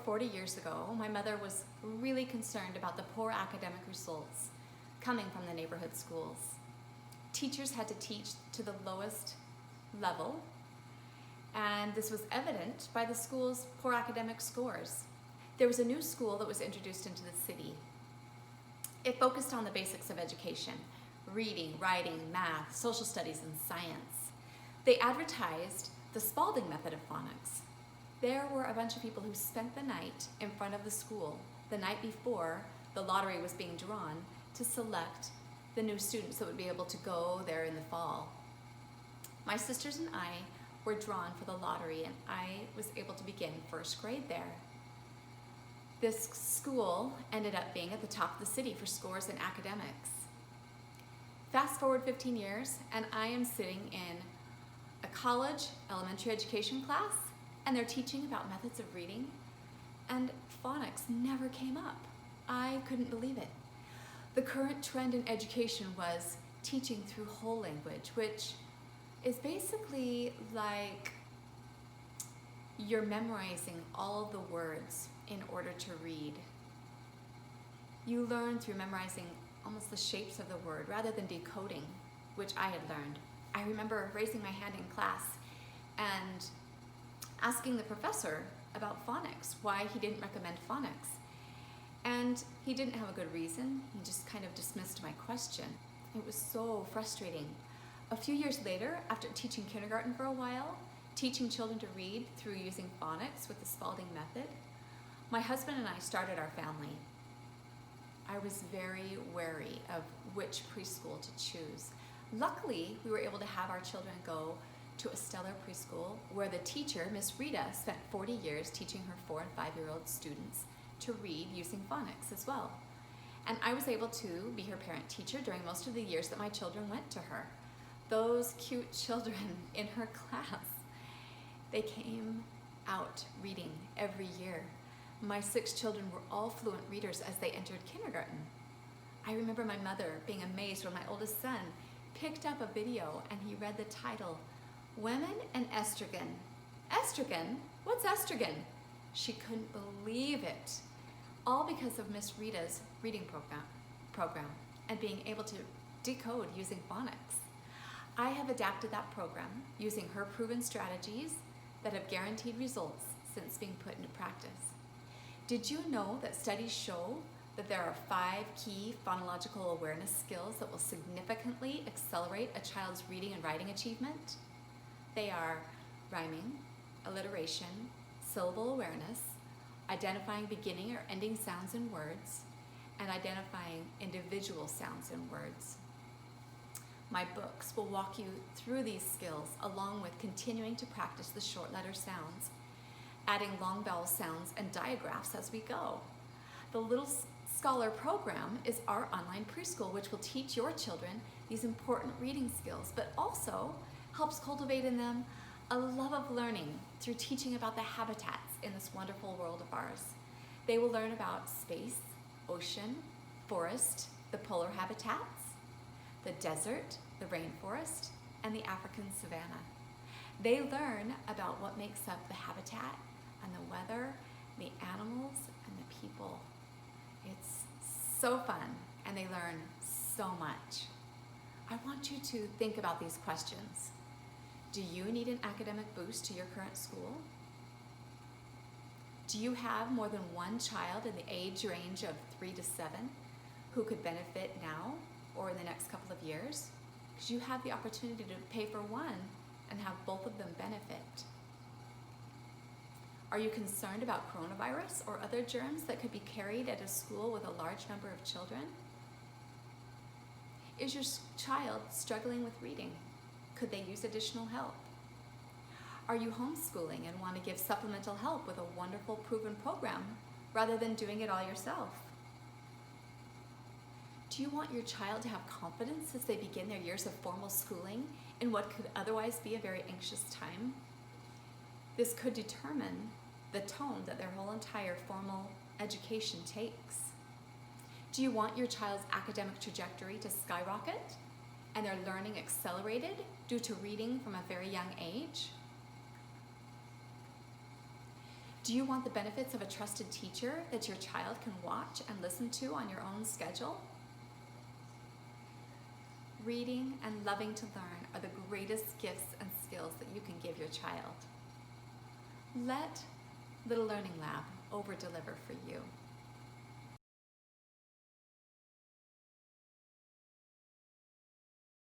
40 years ago, my mother was really concerned about the poor academic results coming from the neighborhood schools. Teachers had to teach to the lowest level, and this was evident by the school's poor academic scores. There was a new school that was introduced into the city. It focused on the basics of education: reading, writing, math, social studies, and science. They advertised the Spalding method of phonics. There were a bunch of people who spent the night in front of the school the night before the lottery was being drawn to select the new students that would be able to go there in the fall. My sisters and I were drawn for the lottery, and I was able to begin first grade there. This school ended up being at the top of the city for scores in academics. Fast forward 15 years, and I am sitting in a college elementary education class, and they're teaching about methods of reading, and phonics never came up. I couldn't believe it. The current trend in education was teaching through whole language, which is basically like you're memorizing all of the words in order to read. You learn through memorizing almost the shapes of the word rather than decoding, which I had learned. I remember raising my hand in class and asking the professor about phonics, why he didn't recommend phonics. And he didn't have a good reason. He just kind of dismissed my question. It was so frustrating. A few years later, after teaching kindergarten for a while, teaching children to read through using phonics with the Spalding method, my husband and I started our family. I was very wary of which preschool to choose. Luckily, we were able to have our children go to a stellar preschool where the teacher, Miss Rita, spent 40 years teaching her 4- and 5-year-old students to read using phonics as well. And I was able to be her parent teacher during most of the years that my children went to her. Those cute children in her class, they came out reading every year. My 6 children were all fluent readers as they entered kindergarten. I remember my mother being amazed when my oldest son picked up a video and he read the title, Women and Estrogen. Estrogen? What's estrogen? She couldn't believe it. All because of Miss Rita's reading program and being able to decode using phonics. I have adapted that program using her proven strategies that have guaranteed results since being put into practice. Did you know that studies show that there are 5 key phonological awareness skills that will significantly accelerate a child's reading and writing achievement? They are rhyming, alliteration, syllable awareness, identifying beginning or ending sounds in words, and identifying individual sounds in words. My books will walk you through these skills along with continuing to practice the short letter sounds, adding long vowel sounds and diagraphs as we go. The Little Scholar program is our online preschool, which will teach your children these important reading skills, but also helps cultivate in them a love of learning through teaching about the habitats in this wonderful world of ours. They will learn about space, ocean, forest, the polar habitats, the desert, the rainforest, and the African savanna. They learn about what makes up the habitat and the weather, the animals, and the people. It's so fun, and they learn so much. I want you to think about these questions. Do you need an academic boost to your current school? Do you have more than one child in the age range of 3 to 7 who could benefit now or in the next couple of years? Because you have the opportunity to pay for one and have both of them benefit. Are you concerned about coronavirus or other germs that could be carried at a school with a large number of children? Is your child struggling with reading? Could they use additional help? Are you homeschooling and want to give supplemental help with a wonderful proven program rather than doing it all yourself? Do you want your child to have confidence as they begin their years of formal schooling in what could otherwise be a very anxious time? This could determine the tone that their whole entire formal education takes. Do you want your child's academic trajectory to skyrocket and their learning accelerated due to reading from a very young age? Do you want the benefits of a trusted teacher that your child can watch and listen to on your own schedule? Reading and loving to learn are the greatest gifts and skills that you can give your child. Let Lil Learning Lab over-deliver for you.